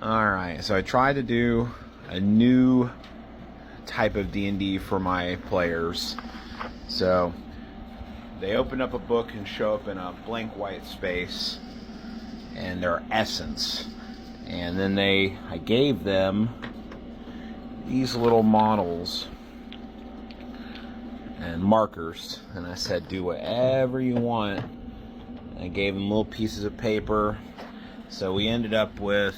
Alright, so I tried to do a new type of D&D for my players. So they open up a book and show up in a blank white space and their essence. And then I gave them these little models and markers, and I said do whatever you want. And I gave them little pieces of paper. So we ended up with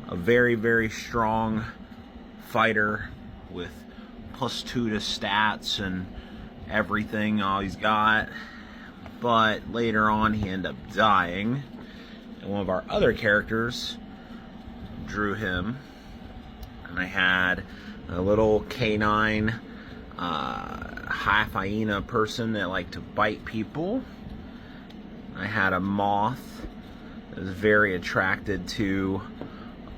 a very, very strong fighter with +2 to stats and everything, all he's got. But later on he ended up dying, and one of our other characters drew him, and I had a little canine half hyena person that liked to bite people. I had a moth that was very attracted to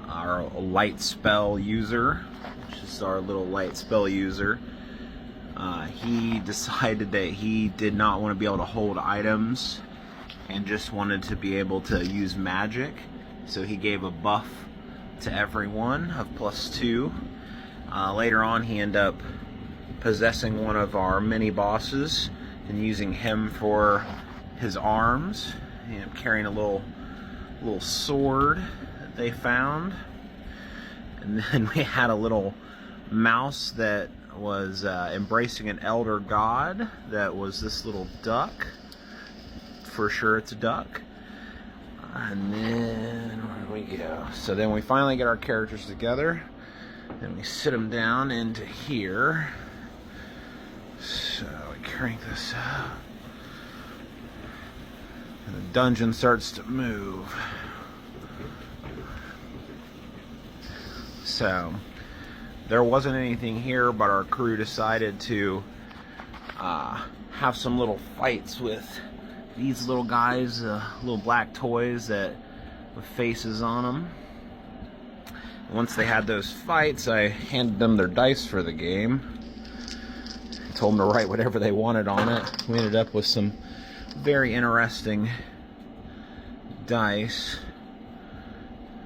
our light spell user, which is our little light spell user. He decided that he did not want to be able to hold items and just wanted to be able to use magic. So he gave a buff to everyone of +2. Later on, he ended up possessing one of our mini bosses and using him for his arms. He ended up carrying a little sword that they found. And then we had a little mouse that was embracing an elder god that was this little duck. For sure it's a duck. And then where do we go? So then we finally get our characters together and we sit them down into here. So we crank this up and the dungeon starts to move. So there wasn't anything here, but our crew decided to have some little fights with these little guys, little black toys that with faces on them. Once they had those fights, I handed them their dice for the game. I told them to write whatever they wanted on it. We ended up with some very interesting dice.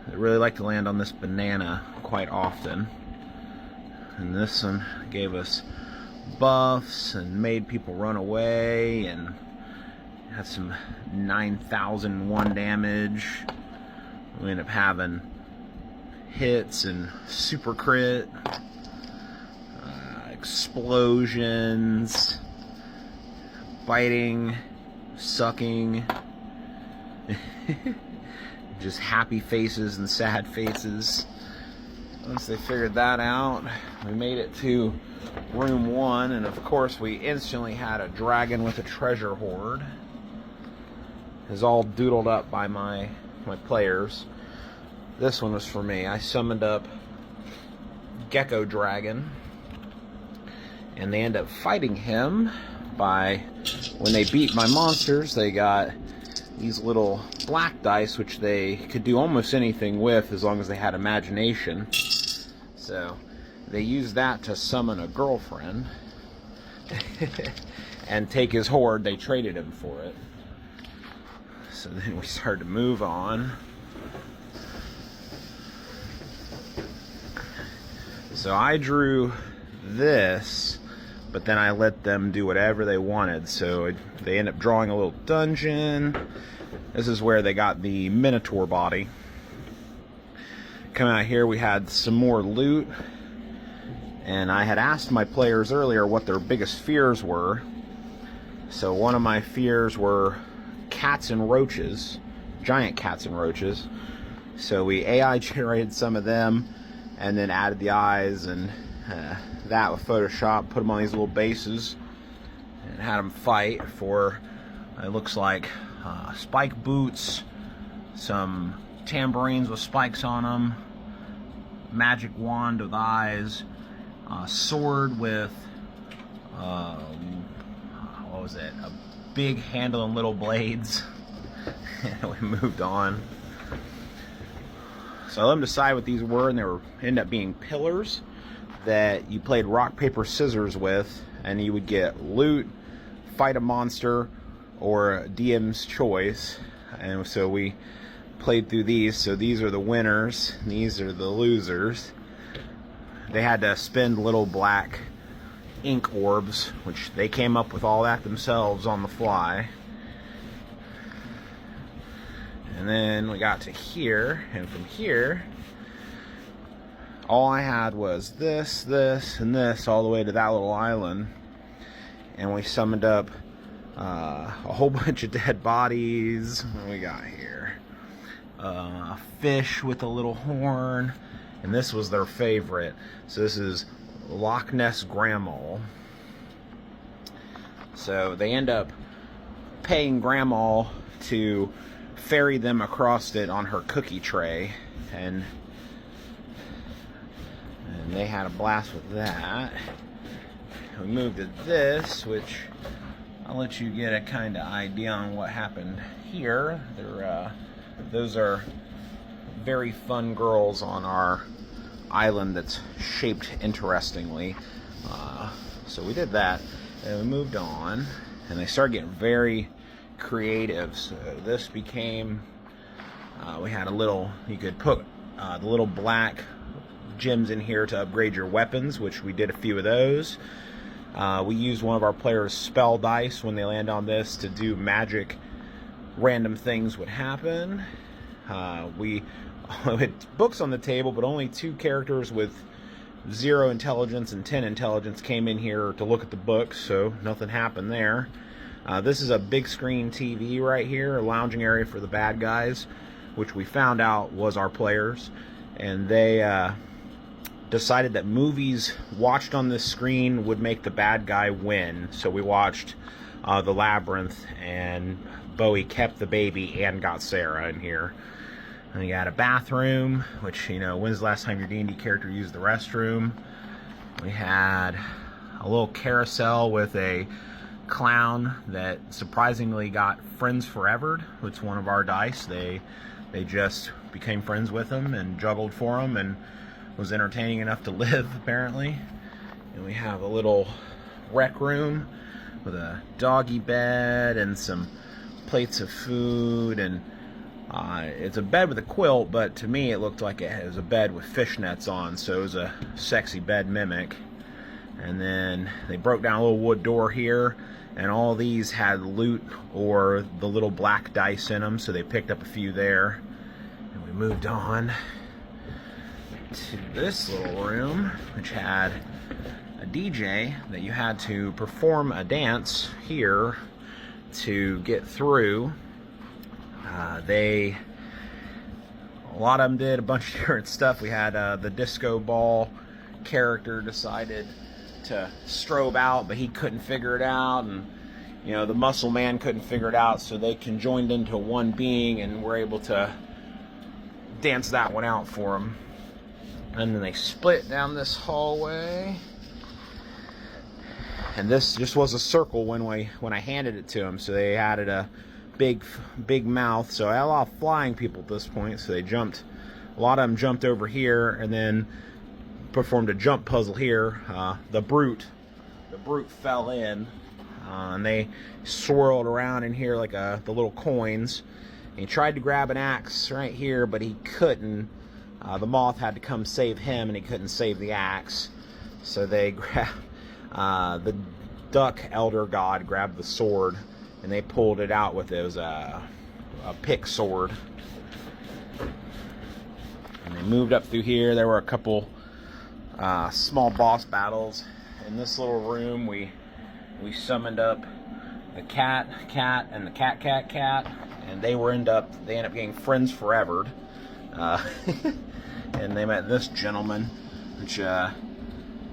I really like to land on this banana quite often. And this one gave us buffs and made people run away and had some 9,001 damage. We ended up having hits and super crit, explosions, biting, sucking, just happy faces and sad faces. Once they figured that out, we made it to room 1, and of course we instantly had a dragon with a treasure hoard. It's all doodled up by my players. This one was for me. I summoned up Gecko Dragon, and they end up fighting him by, when they beat my monsters, they got these little black dice, which they could do almost anything with as long as they had imagination. So they used that to summon a girlfriend and take his hoard. They traded him for it. So then we started to move on. So I drew this, but then I let them do whatever they wanted. So they end up drawing a little dungeon. This is where they got the Minotaur body. Coming out here, we had some more loot. And I had asked my players earlier what their biggest fears were. So one of my fears were cats and roaches, giant cats and roaches. So we AI generated some of them and then added the eyes and that with Photoshop, put them on these little bases and had them fight for, it looks like spike boots, some tambourines with spikes on them, magic wand with eyes, sword with what was it, a big handle and little blades. And we moved on. So I let them decide what these were, and they ended up being pillars that you played rock, paper, scissors with, and you would get loot, fight a monster, or DM's choice. And so we played through these. So these are the winners, and these are the losers. They had to spend little black ink orbs, which they came up with all that themselves on the fly. And then we got to here, and from here, all I had was this, this, and this, all the way to that little island. And we summoned up a whole bunch of dead bodies. What do we got here? A fish with a little horn. And this was their favorite. So this is Loch Ness Grandma. So they end up paying Grandma to ferry them across it on her cookie tray. And they had a blast with that. We moved to this, which I'll let you get a kind of idea on what happened here. Those are very fun girls on our island that's shaped interestingly. So we did that, and we moved on, and they started getting very creative. So this became, we had a little, you could put the little black gems in here to upgrade your weapons, which we did a few of those. We used one of our players' spell dice when they land on this to do magic. Random things would happen. We had books on the table, but only 2 characters with 0 intelligence and 10 intelligence came in here to look at the books, so nothing happened there. This is a big screen TV right here, a lounging area for the bad guys, which we found out was our players, and they decided that movies watched on this screen would make the bad guy win. So we watched The Labyrinth, and Bowie kept the baby and got Sarah in here. And we got a bathroom, which, you know, when's the last time your D&D character used the restroom? We had a little carousel with a clown that surprisingly got friends forever. It's one of our dice. They just became friends with him and juggled for him and was entertaining enough to live, apparently. And we have a little rec room with a doggy bed and some plates of food, and it's a bed with a quilt, but to me it looked like it was a bed with fishnets on, so it was a sexy bed mimic. And then they broke down a little wood door here, and all these had loot or the little black dice in them, so they picked up a few there. And we moved on to this little room, which had a DJ that you had to perform a dance here to get through. A lot of them did a bunch of different stuff. We had the disco ball character decided to strobe out, but he couldn't figure it out, and you know, the muscle man couldn't figure it out, so they conjoined into one being and were able to dance that one out for him. And then they split down this hallway, and this just was a circle when I handed it to them, so they added a big mouth. So I had a lot of flying people at this point, so they jumped, a lot of them jumped over here and then performed a jump puzzle here. The brute fell in, and they swirled around in here like the little coins. And he tried to grab an axe right here, but he couldn't. The moth had to come save him, and he couldn't save the axe. So they grabbed, the duck elder god grabbed the sword, and they pulled it out with it. It was a pick sword. And they moved up through here. There were a couple small boss battles. In this little room, we summoned up the cat, and the cat, and they ended up getting friends forever. And they met this gentleman, which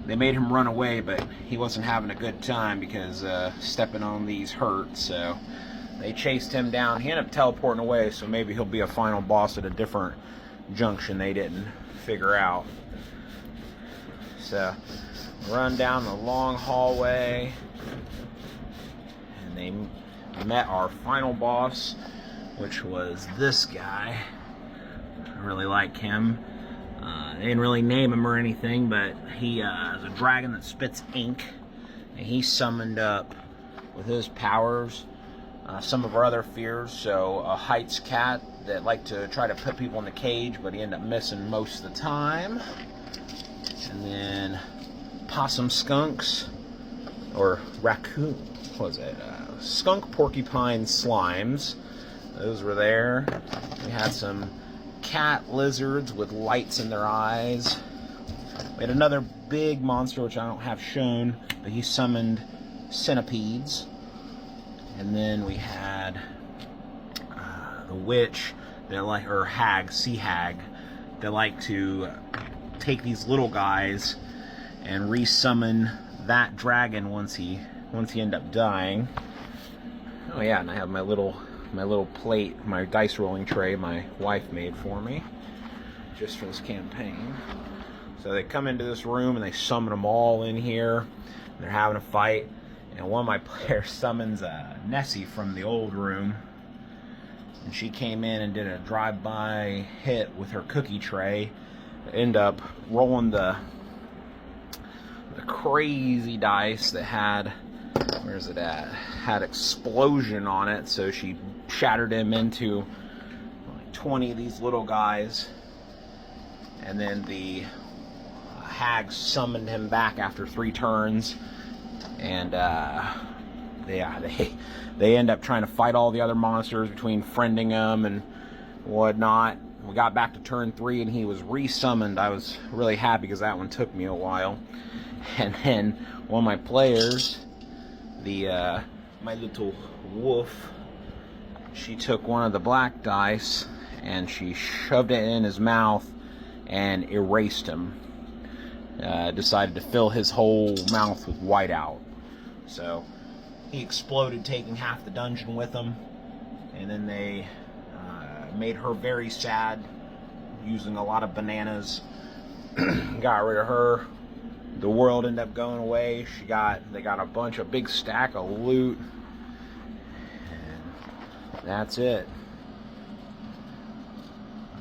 they made him run away, but he wasn't having a good time because stepping on these hurt, so they chased him down. He ended up teleporting away, so maybe he'll be a final boss at a different junction they didn't figure out. So run down the long hallway, and they met our final boss, which was this guy. I really like him. They didn't really name him or anything, but he is a dragon that spits ink, and he summoned up with his powers some of our other fears. So a Heights cat that liked to try to put people in the cage, but he ended up missing most of the time. And then possum skunks, or raccoon, what was it? Skunk porcupine slimes. Those were there. We had some cat lizards with lights in their eyes. We had another big monster, which I don't have shown, but he summoned centipedes. And then we had the witch, or hag, sea hag, that like to take these little guys and resummon that dragon once he ended up dying. Oh yeah, and I have my little plate, my dice rolling tray my wife made for me just for this campaign. So they come into this room and they summon them all in here. And they're having a fight, and one of my players summons Nessie from the old room, and she came in and did a drive-by hit with her cookie tray. End up rolling the crazy dice that had, where's it at? Had explosion on it, so she shattered him into like 20 of these little guys, and then the hag summoned him back after 3 turns, and yeah, they end up trying to fight all the other monsters between friending them and whatnot. We got back to turn 3 and he was resummoned. I was really happy because that one took me a while. And then one of my players, my little wolf, she took one of the black dice and she shoved it in his mouth and erased him. Decided to fill his whole mouth with whiteout. So he exploded, taking half the dungeon with him. And then they made her very sad, using a lot of bananas. Got rid of her. The world ended up going away. They got a big stack of loot. And that's it.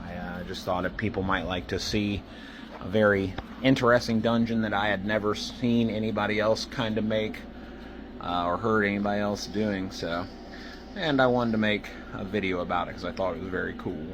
I just thought that people might like to see a very interesting dungeon that I had never seen anybody else kind of make, or heard anybody else doing. So, and I wanted to make a video about it because I thought it was very cool.